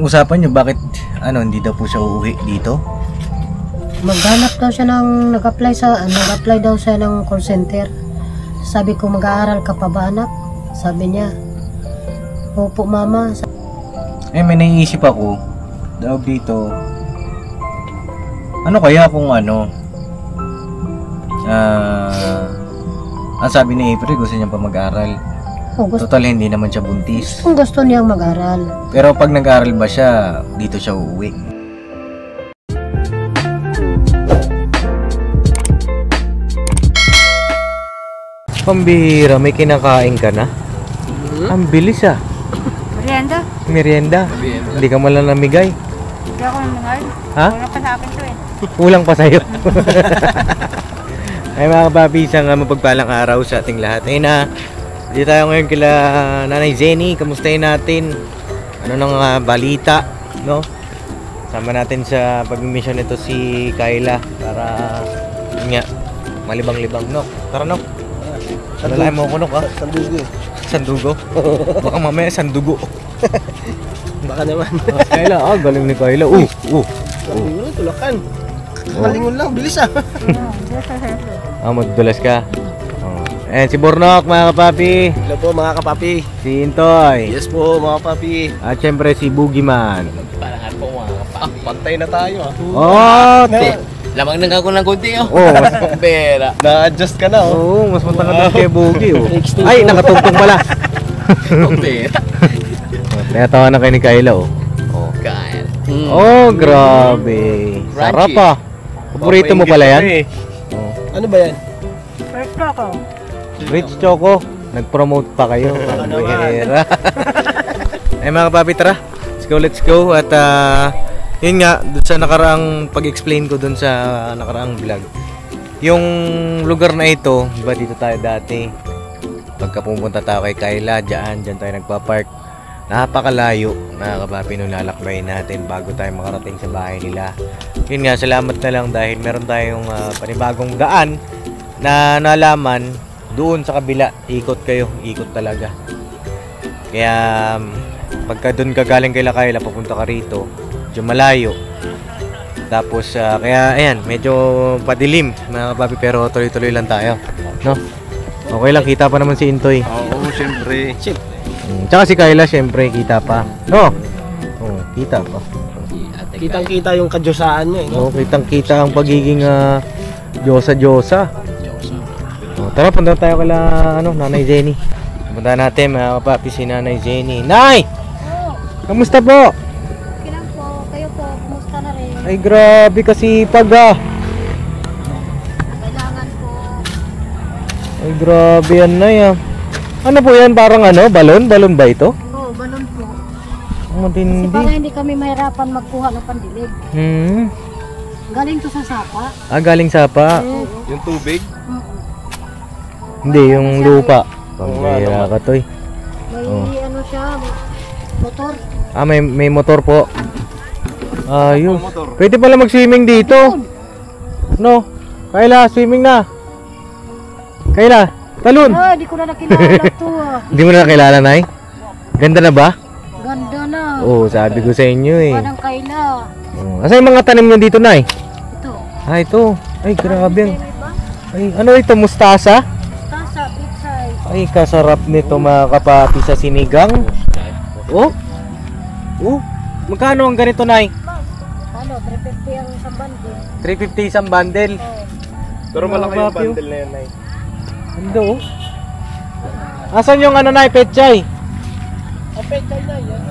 usapan nyo, bakit hindi daw po siya uuwi dito? Maghanap daw siya ng nag-apply daw siya ng call center. Sabi ko, mag-aaral ka pa ba anak? Sabi niya, opo mama. May naiisip ako daw dito. Ano kaya kung ang sabi ni April, gusto niya pa mag-aral. Total, hindi naman siya buntis. Kung gusto niyang mag-aral. Pero pag nag-aral ba siya, dito siya uuwi? Pambihira, may kinakain ka na? Ang bilis Merienda? Merienda? Hindi ka man lang namigay? Hindi ako namigay. Ha? Wala pa sa akin to Kulang pa sa'yo. Ay mga kapapi, isang mapagpalang araw sa ating lahat. Ayun na, dito tayo ngayon kila Nanay Jenny. Kamustahin natin ano nang balita, no? Sama natin sa pag-mission nito si Kayla para nga malibang-libang, no? Tara, no? Nalalain mo ako, no, ka? Sandugo. Sandugo? Baka mamaya sandugo. Baka naman. Kayla, galing ni Kayla. Sandugo, tulakan. Malingon lang, bilis magdulas ka. Ayan si Bornok, mga kapapi. Hello po mga kapapi. Si Intoy. Yes po mga kapapi. At syempre si Boogeyman. Parahan po mga kapapi. Pantay na tayo Lamang nang ako ng konti Pera. Na-adjust ka na mas matangad kay Boogie Ay, nakatungtong pala. Pera. Natawa na kayo ni Kayla Kaya. Grabe. Sarap Paborito mo pala yan? Ano ba yan? First choco. Rich Choco. Nag-promote pa kayo. Pambihira. Ay mga kapapi, tara. Let's go. At yun nga, dun sa nakaraang pag-explain ko dun sa nakaraang vlog, yung lugar na ito, diba dito tayo dati, pagka pumunta tayo kay Kayla, dyan tayo nagpa-park. Napakalayo, mga kapapi, nung lalakbayin natin bago tayo makarating sa bahay nila. Yun nga, salamat na lang dahil meron tayong panibagong daan na nalaman doon sa kabila. Ikot talaga. Kaya pagka doon ka galing kay Kayla, papunta ka rito, medyo malayo. Tapos kaya ayan, medyo padilim mga kapapi, pero tuloy-tuloy lang tayo, no? Okay lang, kita pa naman si Intoy. Oo, syempre. Tsaka si Kayla, syempre kita pa, no? Kita pa. Kitang-kita yung kadyosaan niya kitang-kita ang pagiging Diyosa. Tara, punta tayo kala Nanay Jenny. Punta natin mga kapapi si Nanay Jenny. Nay! Kamusta po? Okay lang po. Kayo po, kumusta na rin? Ay grabe kasi Kailangan po. Ay grabe yan, Nay Ano po yan? Parang balon? Balon ba ito? Oo, balon po. Matindi. Kasi para hindi kami mahirapan magkuha ng pandilig. Galing to sa sapa. Galing sapa. Yung tubig? Hindi, yung lupa. Pambira ka, Toy. May siya, motor. May motor po. Ayos. Pwede pala mag-swimming dito. No? Kayla, swimming na. Kayla, talon. Di ko na nakilala to Hindi mo na nakilala, Nay? Ganda na ba? Ganda na. Sabi ko sa inyo Parang Kayla. Asa yung mga tanim nyo dito, Nay? Ito. Ito. Ay, grabe. Ay, ano ito? Mustasa? Mustasa, pitsay. Ay, kasarap nito mga kapapi sa sinigang. Magkano ang ganito, Nay? 350 ang isang bundle. 350 isang bundle. Pero malaki yung bundle na yan, Nay. Ando, Asan yung Nay, pechay? Ang pechay na yan.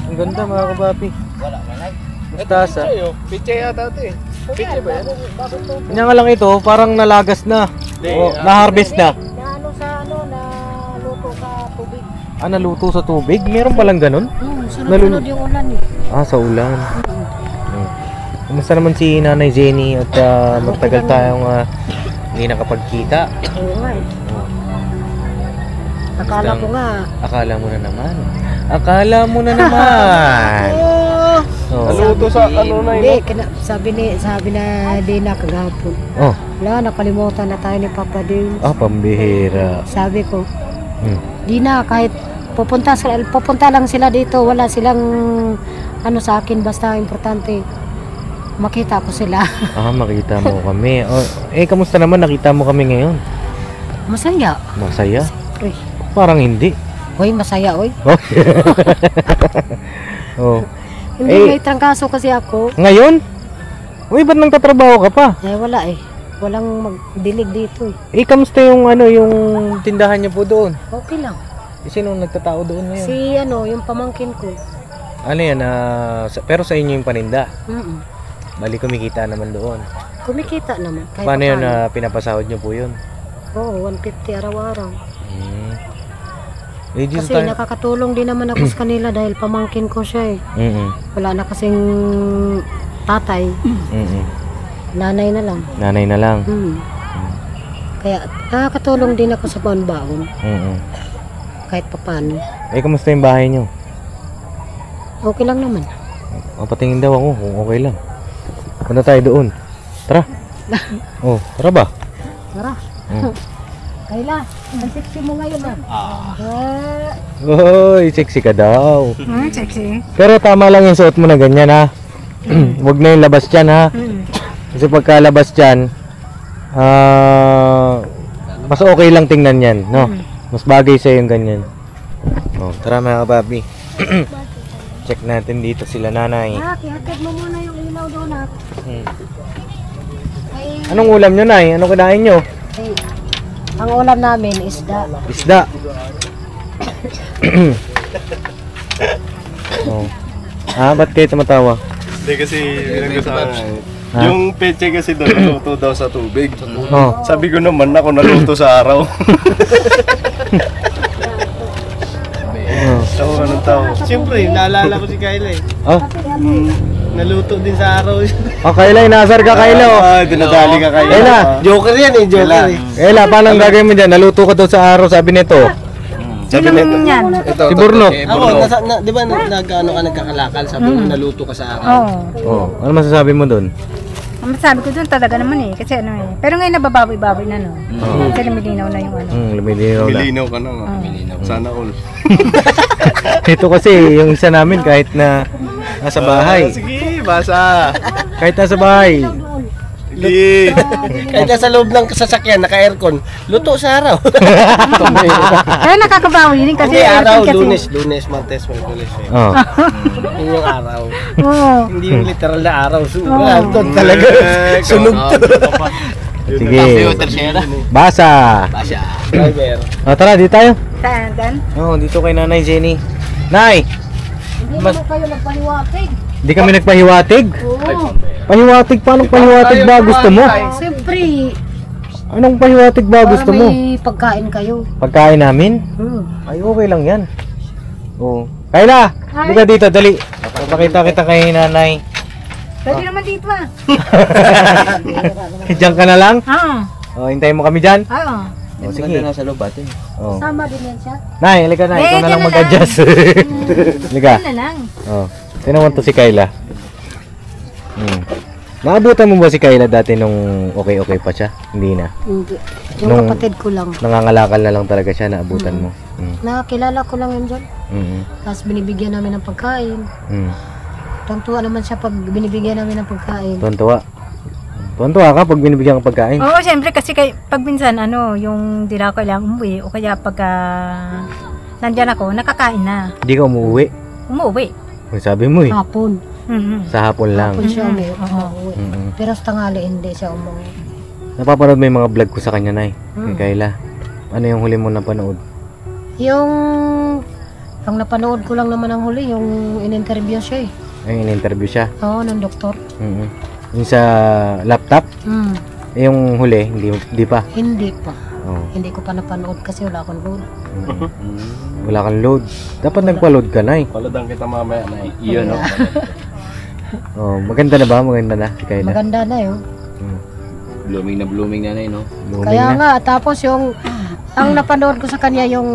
Ang ganda mga kapapi. Wala na, Nay. Mustasa. Pechay yata ito Pechay ba yan? Kanya nga lang ito, parang nalagas na. Na-harvest na. Naluto sa tubig. Naluto sa tubig? Meron palang ganun? Sunod-sunod yung ulan Sa ulan. Kumusta naman si Nanay Jenny at magtagal tayong hindi nakapagkita? Oo nga Akala ko nga. Akala mo na naman. Naluto sa Nay? Sabi na Dina kagahapon. Wala, nakalimutan na tayo ni Papa Dale. Pambihira. Sabi ko, Dina, kahit pupunta lang sila dito, wala silang ano sa akin, basta importante makita ko sila. Makita mo kami. Kamusta naman nakita mo kami ngayon? Masaya. Masaya? Uy, Parang hindi. masaya, oy. Oh. Hindi may trangkaso kasi ako. Ngayon? Uy, ba't nagtatrabaho ka pa? Wala eh. Walang magdilig dito eh. Kamusta yung yung tindahan niyo po doon? Okay lang. Sino nagtatao doon ngayon? Yung pamangkin ko. Ano yan? Pero sa inyo yung paninda. Bali kumikita naman doon. Kumikita naman. Kahit Paano yun paano. pinapasahod niyo po yun? Oo, 150 araw-araw. Dito Kasi nakakatulong din naman ako sa kanila dahil pamangkin ko siya eh. Wala na kasing tatay. Nanay na lang. Nanay na lang. Kaya nakakatulong din ako sa baon-baon. Kahit papano. Kamusta yung bahay niyo? Okay lang naman. Patingin daw ako kung okay lang. Punta tayo doon. Tara. Tara ba? Tara. Kayla, ang sexy mo ngayon ah. Hoy, sexy ka daw. Sexy. Pero tama lang yung suot mo na ganyan ha. Huwag na yung labas dyan ha. Kasi pagka labas dyan, mas okay lang tingnan yan, no? Mas bagay sa'yo yung ganyan. Tara mga kapapi. Check natin dito sila nanay. Ihatid mo muna yung ilaw doon ha. Anong ulam nyo, nay? Ano kinain nyo? Ang ulam namin isda. Isda. Ba't kayo tumatawa? Hindi kasi pinag-usapan. Yung peche kasi doon naluto daw sa tubig. Sabi ko naman ako naluto sa araw. Tawa ka ng tawa. Siyempre, naalala ko si Kayla eh. Naluto din sa araw. Kayla, inasar ka Kayla. Dinadali ka Kayla. Kayla. Joker yan eh, joker eh. Kayla, paano ang gagawin mo dyan? Naluto ka daw sa araw, sabi nito. Sabi nito. Si Burnok. Ako, di ba nagkakalakal? Sabi mo, naluto ka sa araw. Ano masasabi mo doon? Ang masabi ko doon talaga naman eh. Kasi ano eh. Pero ngayon nababawi-bawi na no. Kasi lumilinaw na yung ano. Lumilinaw na. Milinaw ka na nga. Sana all. Ito kasi, yung isa namin kahit na nasa bahay. Sige, basa. Kahit nasa bahay. Hindi. Kahit nasa loob ng sasakyan, naka-aircon, luto sa araw. Kaya nakakabawi din kasi. Hindi, araw, kasi, lunes, martes, merkulis. Yun yung araw. Oo. Hindi yung literal na araw. Wala, doon talaga. Sunog to. Sige. Basa. Driver. Tara, dito tayo. Dan. Dito kay Nanay Jenny. Nay! Hindi mo kayo nagpaliwatig. Di kami nagpahiwatig? Pahiwatig? Paano pahiwatig ba gusto mo? Siyempre, Anong pahiwatig ba gusto mo? may pagkain kayo. Pagkain namin? Ay, okay lang yan. Kayla! Buka dito, dali. Papakita kita kay Nanay. Pwede naman dito ah. Diyan ka na lang? Hintayin mo kami dyan? Oo. Sige. Nasa loob natin. Sama din yan siya. Nay, halika na. Ikaw na lang mag-adjust. Halika. Yan na lang. Tingnan mo to si Kayla. Naabutan mo ba si Kayla dati nung okay pa siya? Hindi na. Hindi. Yung kapatid ko lang. Nangangalakal na lang talaga siya, naabutan mo. Nakakilala ko lang yun dyan. Tapos binibigyan namin ng pagkain. Tuwan-tuwa naman siya pag binibigyan namin ng pagkain. Tuwan-tuwa. Tuwan-tuwa ka pag binibigyan ng pagkain? Oo, siyempre kasi pag minsan yung di na ako kailangang umuwi o kaya pagka nandyan ako, nakakain na. Hindi ka umuwi? Umuwi. Sabi mo eh. Hapon. Sa hapon lang. Hapon siya umuwi. Pero sa tanghali hindi siya umuwi. Napapanood mo yung mga vlog ko sa kanya, Nay. Kay Kayla. Ano yung huli mo napanood? Yung ang napanood ko lang naman ang huli, yung in-interview siya eh. Ay, in-interview siya. Oo, ng doktor. Yung sa laptop? Yung huli, hindi pa. Hindi pa. Hindi ko pa napanood kasi wala akong load. Wala kang load. Dapat nagpa-load ka, Nay. Paladang kita mamaya na eh. Iyon, no? Maganda na ba? Maganda na si Kayla. Maganda na yun. Blooming na, no? Blooming Kaya na. nga, tapos yung ang napanood ko sa kanya yung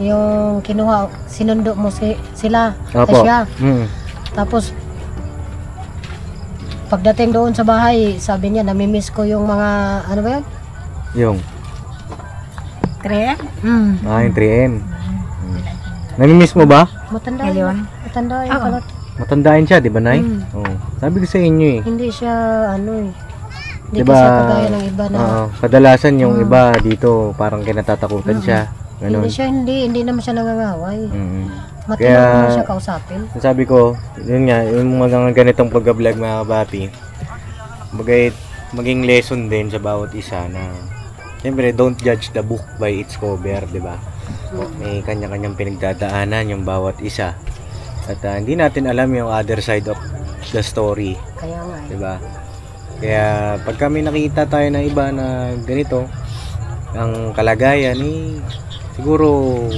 yung kinuha, sinundo mo sila. Opo. Siya. Tapos pagdating doon sa bahay, sabi niya, namimiss ko yung mga, ano ba yan? Yung? Kaya? Yung 3M. Namimiss mo ba? Matanda Ngayon? yun. Matanda yun pala. Matandaan siya, di ba, Nay? Mm. Oo. Sabi ko sa inyo eh. Hindi siya, ano eh. Hindi Diba, siya kagaya ng iba na. Oo, kadalasan yung iba dito, parang kinatatakutan siya. Ganun. Hindi naman siya nangangaway. Mm. Matulog Kaya- naman siya kausapin. Sabi ko, yun nga, yung mga ganitong pagka-vlog mga kapapi, maging lesson din sa bawat isa na, siyempre, don't judge the book by its cover, di ba? May kanya-kanyang pinagdadaanan yung bawat isa. At hindi natin alam yung other side of the story, Kaya nga eh. di ba? Kaya pag kami nakita tayo na iba na ganito, ang kalagayan, siguro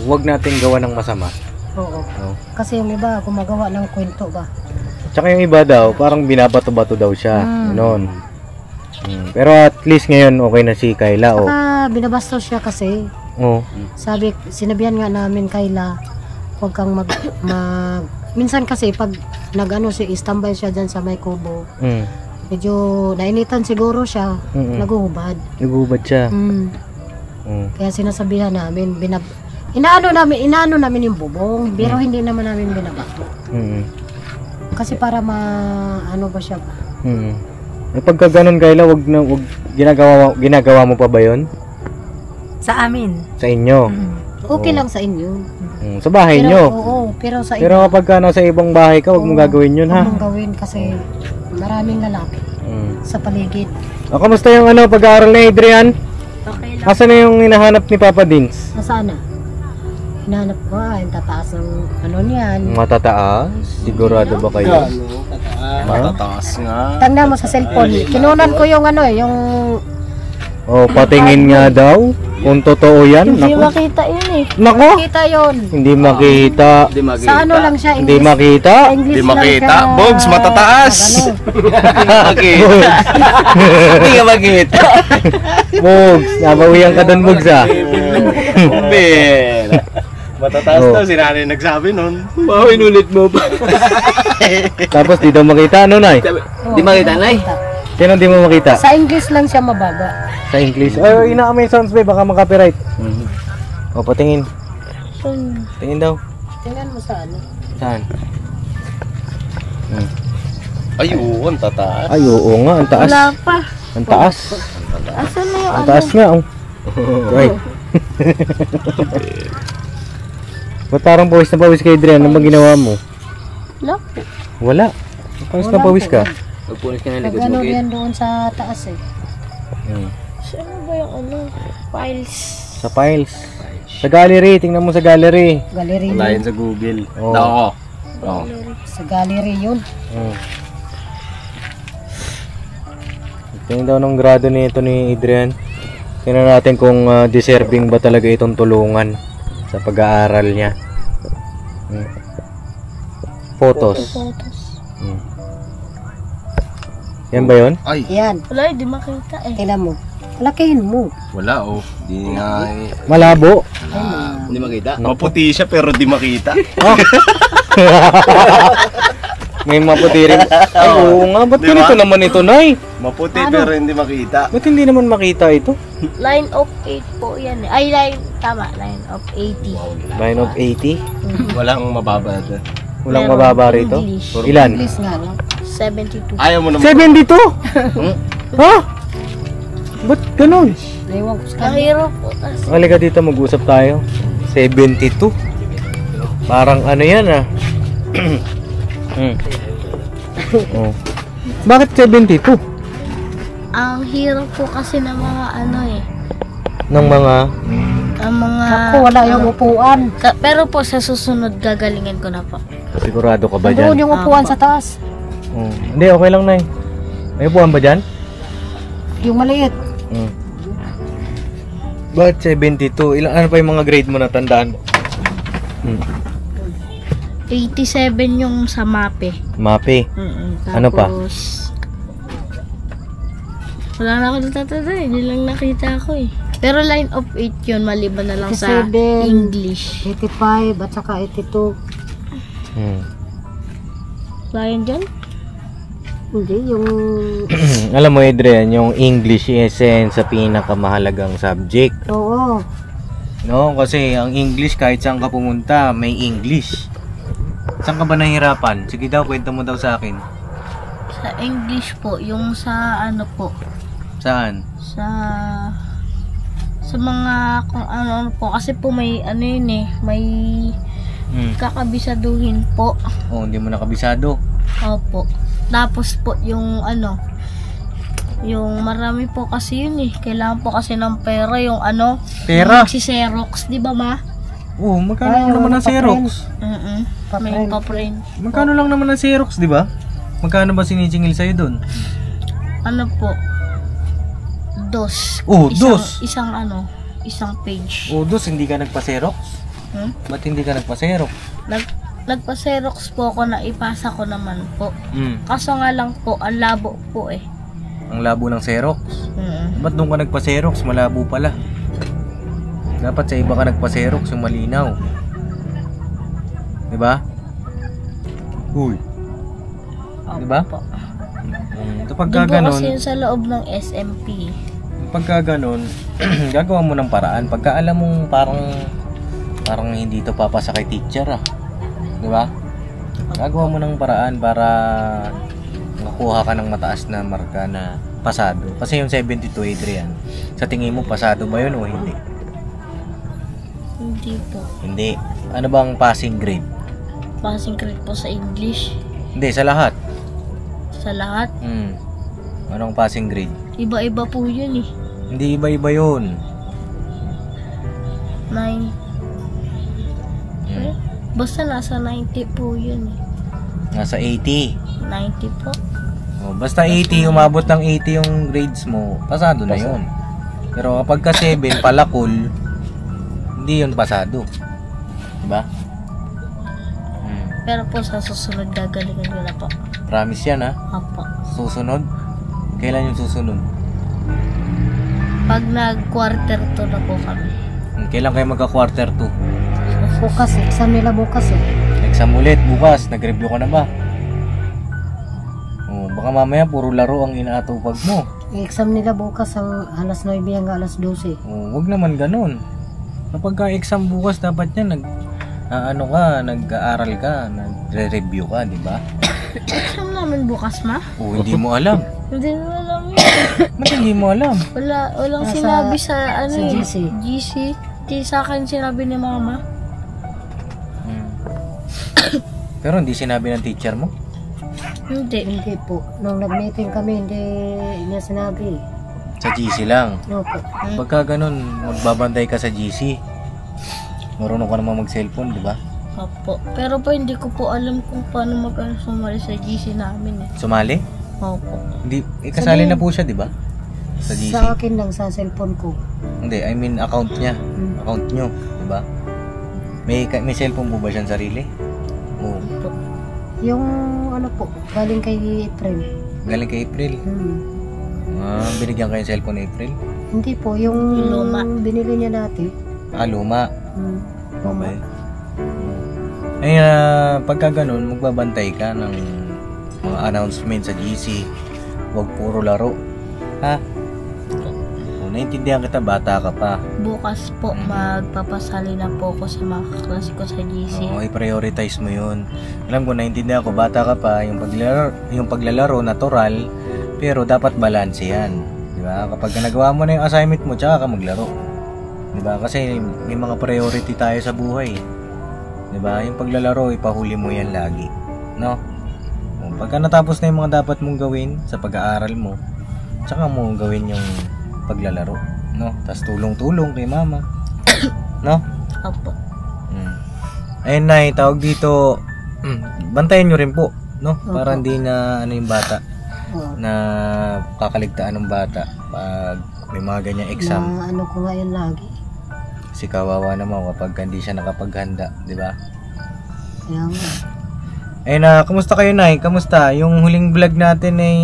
wag natin gawa ng masama. Oo. No? Kasi yung iba, gumagawa ng kwento ba? Tsaka yung iba daw, parang binabato-bato daw siya. Ganon. Pero at least ngayon, okay na si Kayla. Oh. Binabastos siya kasi. Oh. Sinabihan nga namin Kayla, huwag kang minsan kasi pag standby siya dyan sa may kubo, Mm. medyo nainitan siguro siya, Mm-mm. naguhubad. Nagubad siya. Kaya sinasabihan namin, inaano namin yung bubong, pero hindi naman namin binabato. Mm. Kasi para ano ba siya? Mm. Eh, pagka ganun, Kayla, wag ginagawa mo pa ba yun? Sa amin. Sa inyo? Okay lang sa inyo. Sa bahay Pero, nyo? oo, pero sa Pero kapag ka nasa ibang bahay ka, wag mo gagawin yun, ha? Huwag mong gawin kasi maraming lalaki sa paligid. O, kamusta yung pag-aaral na Adrian? Okay lang. Asan na yung hinahanap ni Papa Dins? Nasaan na? Hinanap ko yung tataas ng ano niyan. Matataas? Sigurado ba kayo? Matataas nga. Tanda mo sa cellphone. Kinunan ko yung yung O, patingin nga daw. Kung totoo yan. hindi Nako. makita yun eh. Nako. Kita yun. Hindi makita. Hindi magiging. Sa ano lang siya, Hindi English. makita. English Di lang makita. siya. Bogs, matataas. Hindi ka makita. Mugs, nabawihan ka doon, Mugs, ha? Ben. Matataas Oh. daw, si nanay nagsabi nun. Wow, inulit mo pa. Tapos di daw makita, ano, Nay? Di makita, Nay? Sino di mo makita? Sa English lang siya mababa. Sa English. Ay, ina-amay sounds, babe. Baka makapiright. O, patingin. Tingin daw. Tingnan mo sa ano. Saan? Ay, oo, ang tataas. Ay, oo nga. Ang taas. Wala pa. Ang taas. Asan na yung Ang taas nga, oh. Right. Ba't parang pawis na pawis kay Adrian? Ano ba ginawa mo? Wala. Wala. Pawis na pawis ka. Magpunis ka na Pag likod ano mo, Kate. yan doon sa taas eh. Ano ba yung files? Sa files. Sa gallery. Tingnan mo sa gallery. Gallery Wala yun. yun sa Google. Oo. Nako. Oo. Sa gallery yun. Tingnan daw ng grado nito ni Adrian. Tingnan natin kung deserving ba talaga itong tulungan sa pag-aaral niya. Photos. Yan ba yun? Ay, Yan. Wala, di makita eh. Tingnan mo. Lakihin mo. wala oh. Di nga eh. Malabo. Hindi makita. Maputi siya pero di makita. May maputi rin. Ay, oo nga. Ba't Diba? ganito naman ito, Nay? Maputi pero hindi makita. Ba't hindi naman makita ito? Line of 8 po yan eh. Ay, line of 80. Line of 80? Walang mababa doon. Walang Meron. mababa rito? English. Ilan? English nga lang. 72. Ayaw mo naman. 72? Ha? Ba't ganun? Ewan ko sa Ang hirap po kasi. Halika dito, mag-usap tayo. 72? Parang ano yan, ah. Oh. Bakit 72? Ang hirap po kasi ng mga ano eh. Ng mga... Ang mga... Ako, wala yung upuan. Pero po sa susunod gagalingin ko na po. Sigurado ka ba Doon dyan? yung upuan sa taas. Oh. Hindi, okay lang, Nay. May upuan ba dyan? Yung maliit. Bakit 72? Ano pa yung mga grade mo na tandaan mo? 87 yung sa mape. Mape. Tapos, Ano pa? Wala na ako natatanda eh. Hindi lang nakita ako eh. Pero line of 8 yun, maliban na lang sa 87. English. 85 at saka 82. Wala yun dyan? Hindi, yung... Alam mo, Adrian, yung English isa sa pinakamahalagang subject. Oo. No, kasi ang English kahit saan ka pumunta, may English. Saan ka ba nahihirapan? Sige daw, kwento mo daw sa akin. Sa English po, yung sa ano po, Saan? sa mga kung ano po, kasi po may ano yun eh, may kakabisaduhin po. Oh, hindi mo nakabisado. Opo. Tapos po yung ano, yung marami po kasi yun eh. Kailangan po kasi ng pera, yung ano, Pera? si Xerox, di ba ma? Oh, magkano Ay, lang naman wala ang pa Xerox? May pa-print. Magkano lang naman ang Xerox, di ba? Magkano ba sinisingil sa'yo dun? Ano po? Dos. Oh, Isang- dos? Isang page. Oh, dos, hindi ka nagpa-Xerox? Ba't hindi ka nagpa-Xerox? Nagpa-Xerox po ako na ipasa ko naman po. Hmm. Kaso nga lang po, ang labo po eh. Ang labo ng Xerox. Ba't doon ka nagpa-Xerox? Malabo pala. Dapat sa iba ka nagpa-Xerox, yung malinaw. Diba? Uy. Diba? Opo. Kapag Doon po ganon, kasi yun sa loob ng SMP. pagka ganon, gagawa mo ng paraan. Pagka alam mong parang hindi to papasa kay teacher diba? Gagawa mo ng paraan para makuha ka ng mataas na marka na pasado. Kasi yung 72, Adrian, sa tingin mo pasado ba yun o hindi? Hindi po. Hindi. Ano bang passing grade? Passing grade po sa English. Hindi, sa lahat. Sa lahat. Anong passing grade? Iba-iba po yun eh. Hindi iba-iba yun. 9. Basta nasa 90 po yun eh. Nasa 80. 90 po. Oh, basta 80, umabot ng 80 yung grades mo, pasado na yun. Pero kapag ka 7, palakol, hindi yun pasado. Diba? Pero po sa susunod gagalingan ko na po. Promise yan Apo. Susunod? Kailan yung susunod? Pag nag-quarter 2 na po kami. Kailan kayo magka-quarter 2? Bukas, exam nila bukas eh. Exam ulit, bukas. Nag-review ka na ba? Oh, baka mamaya puro laro ang inaatupag mo. Exam nila bukas ang alas 9 hanggang alas 12. Oh, wag naman ganun. Kapag ka-exam bukas, dapat yan, nag-aaral ka, nagre-review ka, di ba? Exam namin bukas ma? Oh, hindi mo alam. Hindi mo alam yun. Ba't hindi mo alam? Walang Nasa- sinabi sa ano sa eh. GC. GC. Di sa akin sinabi ni mama. Pero hindi sinabi ng teacher mo? Hindi. Hindi po. Nung nag-meeting kami, hindi niya sinabi. Sa GC lang. Opo. Pagka ganun, magbabantay ka sa GC. Marunong ka naman mag-cellphone, di ba? Opo. Pero po hindi ko po alam kung paano sumali sa GC namin eh. Sumali? Opo. Hindi, kasali na po siya, di ba? Sa GC. Sa akin lang, sa cellphone ko. Hindi, I mean account niya. Account nyo, di ba? May cellphone po ba siyang sarili? Oo. Yung ano po, galing kay April. Galing kay April. Binigyan kayo ng cellphone ni April? Hindi po, yung Yung luma. binili niya dati. Luma. Luma. Okay. Ay, pagka ganun, magbabantay ka ng mga announcement sa GC. Huwag puro laro. Ha? Naintindihan kita, bata ka pa. Bukas po magpapasali na po ako sa mga kaklase ko sa GC. Oo, i-prioritize mo yun. Alam ko, naintindihan ko, bata ka pa, yung paglalaro, natural, pero dapat balanse yan. Diba? Kapag nagawa mo na yung assignment mo, tsaka ka maglaro. Diba? Kasi may mga priority tayo sa buhay. Diba? Yung paglalaro, ipahuli mo yan lagi. No? Pagka natapos na yung mga dapat mong gawin sa pag-aaral mo, tsaka mo gawin yung paglalaro. No? Tapos tulong-tulong kay mama. No? Opo. Ayun na, tawag dito, bantayan nyo rin po, no? Para hindi na yung bata na kakaligtaan ng bata pag may mga ganyang exam. Na ano ko ngayon lagi. Kasi kawawa naman kapag hindi siya nakapaghanda, di ba? Kaya nga. Ayun na, kamusta kayo, Nay? Kamusta? Yung huling vlog natin ay,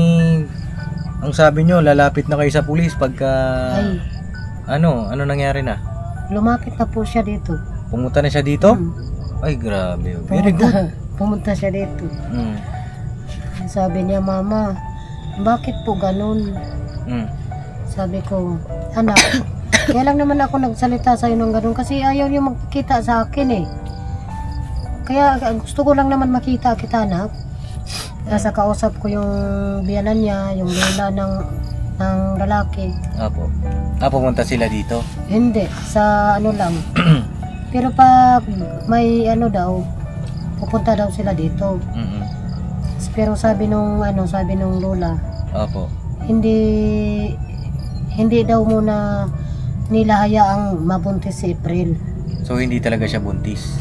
ang sabi nyo, lalapit na kayo sa pulis pagka, Ay, ano nangyari na? lumapit na po siya dito. Pumunta na siya dito? Ay, grabe. Very good. Pumunta siya dito. Mm. Sabi niya, Mama, bakit po ganun? Sabi ko, anak, kaya lang naman ako nagsalita sa'yo ng ganun kasi ayaw niyo magkikita sa akin eh. Kaya gusto ko lang naman makita kita, anak. Nasa kausap ko yung biyanan niya, yung lola ng lalaki. Opo. Pumunta sila dito. Hindi, sa ano lang. Pero pag may ano daw, pupunta daw sila dito. Mm-mm. Pero sabi nung lola, Opo. hindi daw muna nila hayaang mabuntis si April. So hindi talaga siya buntis.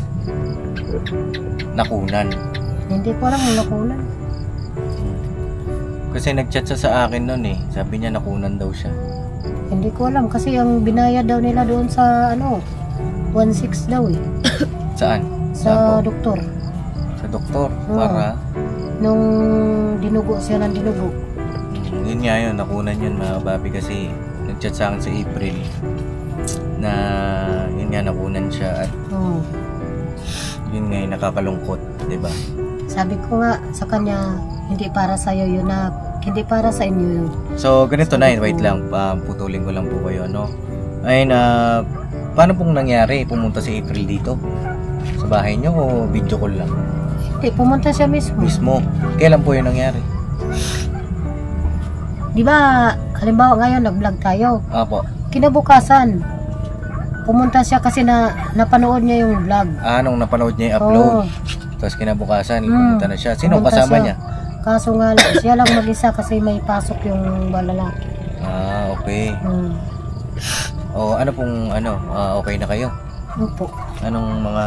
Nakunan. Hindi ko alam kung nakunan. Kasi nag-chat siya sa akin noon eh. Sabi niya nakunan daw siya. Hindi ko alam kasi ang binayad daw nila doon sa 1.6 daw eh. Saan? Sa Saan po? doktor. Sa doktor. Oo. Para Nung dinugo siya ng dinugo. yun nga yun, nakunan yun mga babi kasi nag-chat sa akin sa April na yun nga nakunan siya at Oo. yun nga yung nakakalungkot, di ba? Sabi ko nga sa kanya, hindi para sa iyo yun na, hindi para sa inyo yun. So ganito na yun, wait lang, putulin ko lang po kayo, no? Ayun, paano pong nangyari pumunta si April dito? Sa bahay niyo o video call lang? Hindi, pumunta siya mismo. Mismo, kailan po yun nangyari? Di ba, halimbawa ngayon nag-vlog tayo. Apo, Kinabukasan, pumunta siya kasi napanood niya yung vlog. nung napanood niya yung upload, Oo. tapos kinabukasan, pumunta na siya. Sino Pumunta kasama siya. niya? Kaso nga, siya lang mag-isa kasi may pasok yung lalaki. Okay. O ano pong okay na kayo? Opo. Anong mga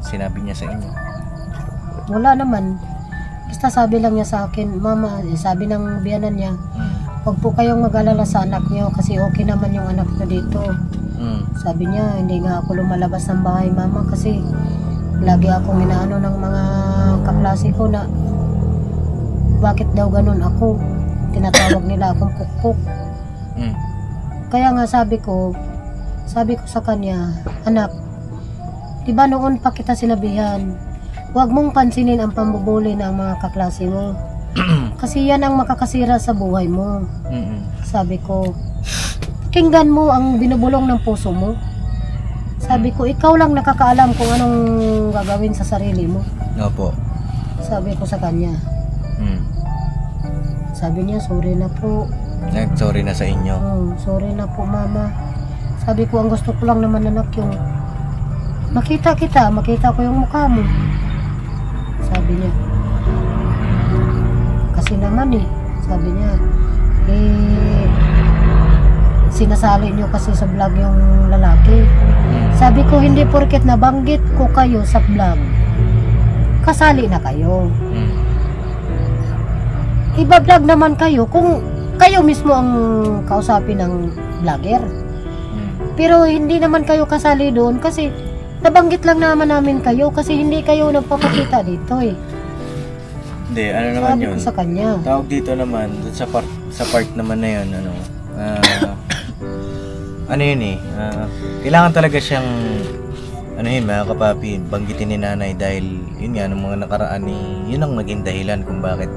sinabi niya sa inyo? Wala naman. Basta sabi lang niya sa akin, Mama, sabi ng biyanan niya, huwag po kayong mag-alala sa anak niyo kasi okay naman yung anak niyo dito. Sabi niya, hindi nga ako lumalabas ng bahay, Mama, kasi lagi akong inaano ng mga kaklase ko na bakit daw ganun ako. Tinatawag nila akong pukpuk. Kaya nga sabi ko sa kanya, anak, di ba noon pa kita sinabihan, huwag mong pansinin ang pambubuli ng mga kaklase mo. Kasi yan ang makakasira sa buhay mo. Sabi ko, pakinggan mo ang binubulong ng puso mo. Sabi ko, ikaw lang nakakaalam kung anong gagawin sa sarili mo. Opo. Sabi ko sa kanya. Sabi niya, sorry na po. Sorry na sa inyo. Sorry na po, Mama. Sabi ko, ang gusto ko lang naman, anak, yung makita ko yung mukha mo. Sabi niya. Kasi naman sabi niya, sinasali niyo kasi sa vlog yung lalaki. Sabi ko, hindi porket nabanggit ko kayo sa vlog, kasali na kayo. Iba-vlog naman kayo kung kayo mismo ang kausapin ng vlogger. Pero hindi naman kayo kasali doon kasi nabanggit lang naman namin kayo kasi hindi kayo nagpapakita dito eh. Hindi, ano naman Sabi yun? ko sa kanya. Tawag dito naman, dun sa part naman na yun, kailangan talaga siyang, mga kapapi, banggitin ni nanay dahil, yun nga, nung mga nakaraan yun ang naging dahilan kung bakit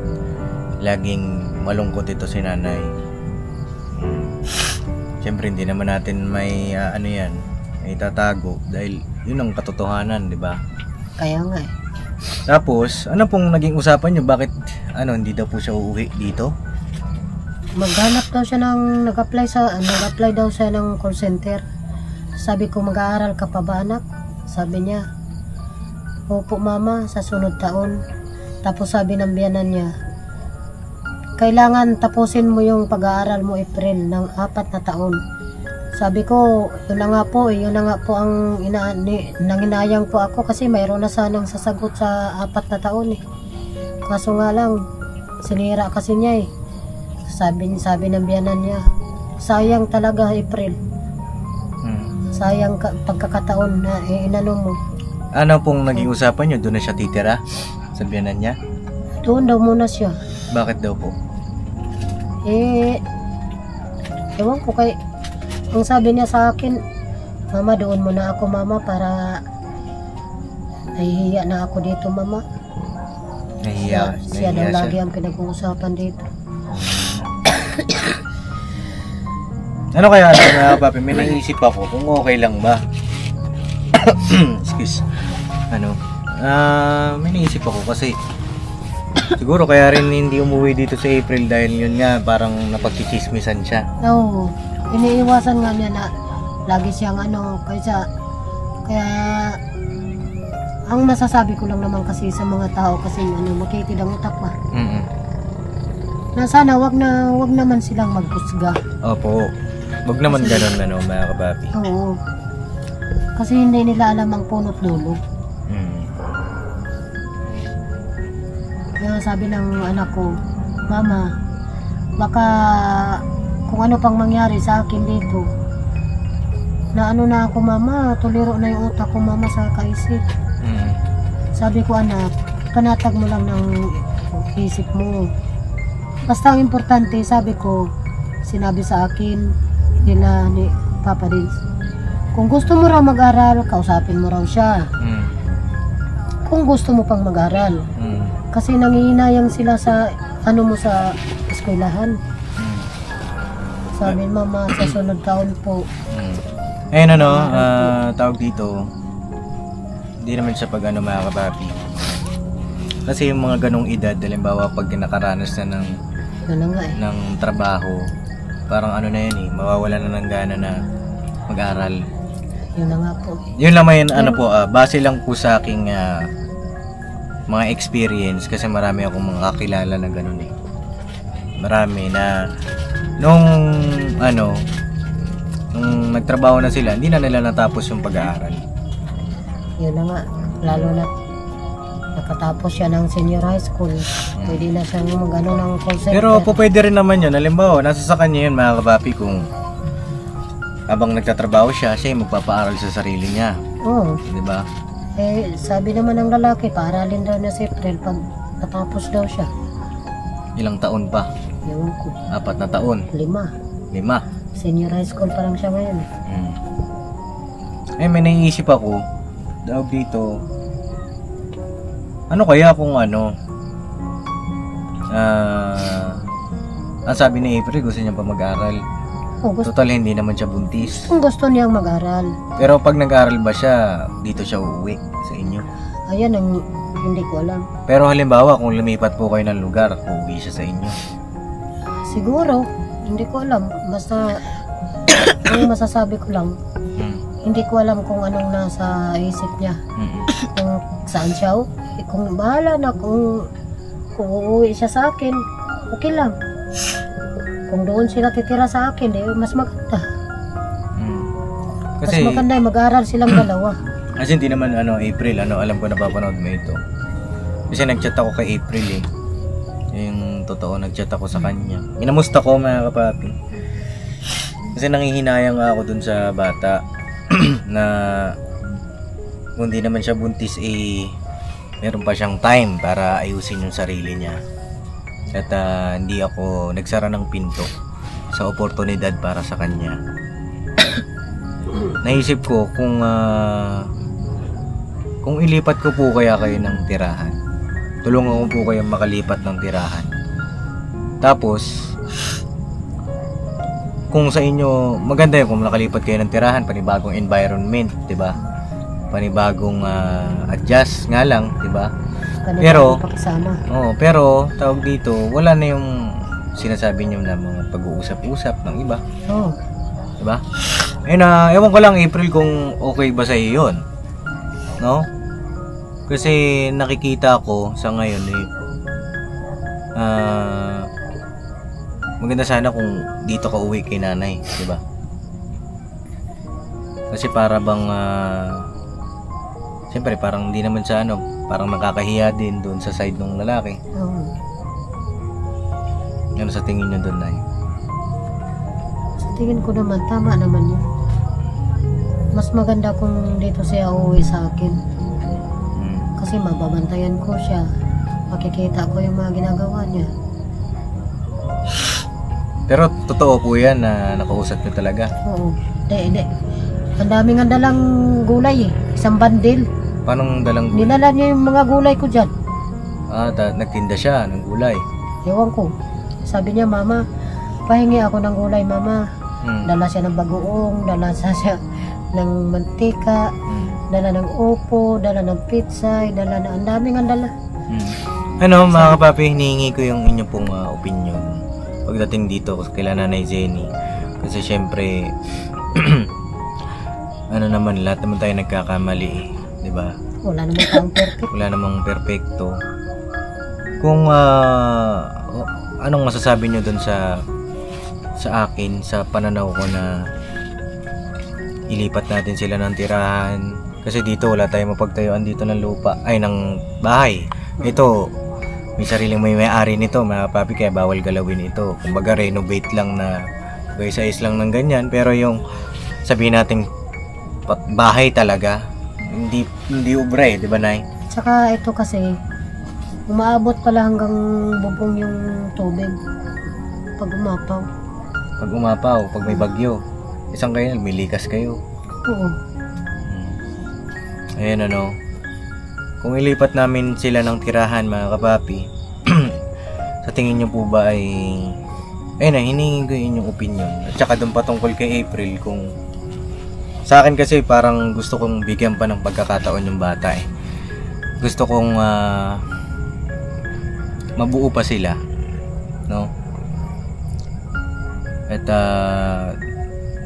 laging malungkot ito si nanay. Siyempre, hindi naman natin may, itatago dahil yun ang katotohanan, di ba? Kaya nga eh. Tapos, ano pong naging usapan nyo? Bakit, hindi daw po siya uuwi dito? Maghanap daw siya nag-apply daw siya ng call center. Sabi ko, mag-aaral ka pa ba, anak? Sabi niya, opo, Mama, sa sunod taon. Tapos sabi ng biyanan niya, kailangan tapusin mo yung pag-aaral mo, April, ng 4 na taon. Sabi ko, yun na nga po ang nanginayang po ako kasi mayroon na sanang sasagot sa 4 na taon eh. Kaso nga lang, sinira kasi niya eh. Sabi ng biyanan niya, sayang talaga, April. Sayang pagkakataon na inano mo. Ano pong naging usapan nyo? Doon na siya titira? Sa biyanan niya? Doon daw muna siya. Bakit daw po? Ewan ko ang sabi niya sa akin, Mama, doon muna ako, Mama, para nahihiya na ako dito, Mama. Siya daw lagi ang pinag-uusapan dito. Ano kaya mga papi, may naisip ako kung okay lang ba? Excuse. May naisip ako kasi siguro kaya rin hindi umuwi dito sa April dahil yun nga parang napagchichismisan siya. Oo. Iniiwasan nga niya na lagi siyang kaya ang masasabi ko lang naman kasi sa mga tao kasi makitid ang utak pa. Na sana wag naman silang magkusga. Opo. Wag naman ganun mga kapapi. Oo. Kasi hindi nila alam ang punot dulo. Kaya sabi ng anak ko, Mama, baka kung ano pang mangyari sa akin dito, na ako Mama, tuliro na yung utak ko Mama sa kaisip. Sabi ko anak, panatag mo lang ng isip mo. Basta ang importante, sabi ko, sinabi sa akin nila ni Papa Dins, kung gusto mo raw mag-aral, kausapin mo raw siya. Kung gusto mo pang mag-aral. Kasi nangihinayang sila sa sa eskwelahan. Sabi Mama, sa sunod taon po. Ayun tawag dito, hindi naman siya pag mga kapapi. Kasi yung mga ganong edad, halimbawa pag nakaranas na ng trabaho, parang na yan mawawala na ng gana na mag-aral. Yun na nga po. Yun lang yun, base lang po sa aking mga experience kasi marami akong mga kakilala na ganun Marami na nung nagtrabaho na sila, hindi na nila natapos yung pag-aaral. Yun na nga, lalo na nakatapos siya ng senior high school. Pwede na siyang ng call center. Pero pwede rin naman yun. Halimbawa, nasa sa kanya yun mga kapapi kung habang nagtatrabaho siya yung magpapaaral sa sarili niya. Oo. Diba? Sabi naman ng lalaki, paaralin daw na si April pag natapos daw siya. Ilang taon pa? Ewan ko. 4 na taon? 5. 5? Senior high school pa lang siya ngayon. May naiisip ako daw dito, ano kaya kung ang sabi ni April gusto niya pa mag-aral. Total hindi naman siya buntis. Kung gusto niyang mag-aral. Pero pag nag-aral ba siya, dito siya uuwi sa inyo? Ayan ang hindi ko alam. Pero halimbawa kung lumipat po kayo ng lugar, uuwi siya sa inyo? Siguro, hindi ko alam. Basta ang masasabi ko lang, hindi ko alam kung anong nasa isip niya. Kung saan siya, kung bahala na, kung uuwi siya sa akin, okay lang. Kung doon sila titira sa akin, mas maganda. Kasi, mas maganda mag-aral silang dalawa. Kasi hindi naman April, alam ko napapanood mo ito. Kasi nag-chat ako kay April Yung totoo, nag-chat ako sa kanya. Minamusta ko mga kapapi. Kasi nanghihinayang ako dun sa bata na kung di naman siya buntis meron pa siyang time para ayusin yung sarili niya. At hindi ako nagsara ng pinto sa oportunidad para sa kanya. Naisip ko kung ilipat ko po kaya kayo ng tirahan. Tulungan ko po kayo makalipat ng tirahan. Tapos kung sa inyo maganda yun kung nakalipat kayo ng tirahan, panibagong environment, 'di ba? Panibagong adjust nga lang, 'di ba? Pero tawag dito, wala na yung sinasabi niyo na mga pag-uusap-usap ng iba. Oo. 'Di ba? Ewan ko lang April kung okay ba sa iyo 'yon. No? Kasi nakikita ko sa ngayon maganda sana kung dito ka uwi kay nanay, 'di ba? Kasi para bang siyempre parang hindi naman sa parang nakakahiya din doon sa side ng lalaki. Oo. Ano sa tingin niyo doon, Nay? Sa tingin ko naman, tama naman yun. Mas maganda kung dito siya uuwi sa akin. Kasi mababantayan ko siya. Makikita ko yung mga ginagawa niya. Pero totoo po yan na nakausap niyo talaga? Oo. Hindi. Ang daming dalang gulay Isang bandil. Paano dalang gulay? Dinala niya yung mga gulay ko dyan. Nagtinda siya ng gulay. Ewan ko. Sabi niya, Mama, pahingi ako ng gulay, Mama. Dala siya ng bagoong, dala siya ng mantika. Dala ng upo, dala ng pizza, dala na ang daming ang dala. Ano mga kapapi, hinihingi ko yung inyong pong opinion pagdating dito kay Nanay Jenny. Kasi syempre, ano naman, lahat naman tayo nagkakamali eh, di ba? Wala namang tayong perfect. Wala namang perfecto. Kung anong masasabi nyo dun sa akin, sa pananaw ko na ilipat natin sila ng tirahan. Kasi dito wala tayong mapagtayuan dito ng lupa, ay ng bahay. Ito, may sariling may-ari nito mga papi, kaya bawal galawin ito. Kumbaga renovate lang na size lang ng ganyan, pero yung sabihin natin bahay talaga, hindi ubra eh, di ba Nay? Tsaka ito kasi, umaabot pala hanggang bubong yung tubig pag umapaw. Pag umapaw, pag may bagyo, isang kayo, lumilikas kayo. Oo. Ayan ano, kung ilipat namin sila ng tirahan mga kapapi, sa tingin nyo po ba ay, ayun na, hiningi ko yung opinion. At saka doon patungkol kay April, kung sa akin kasi parang gusto kong bigyan pa ng pagkakataon yung bata eh. Gusto kong mabuo pa sila, no? At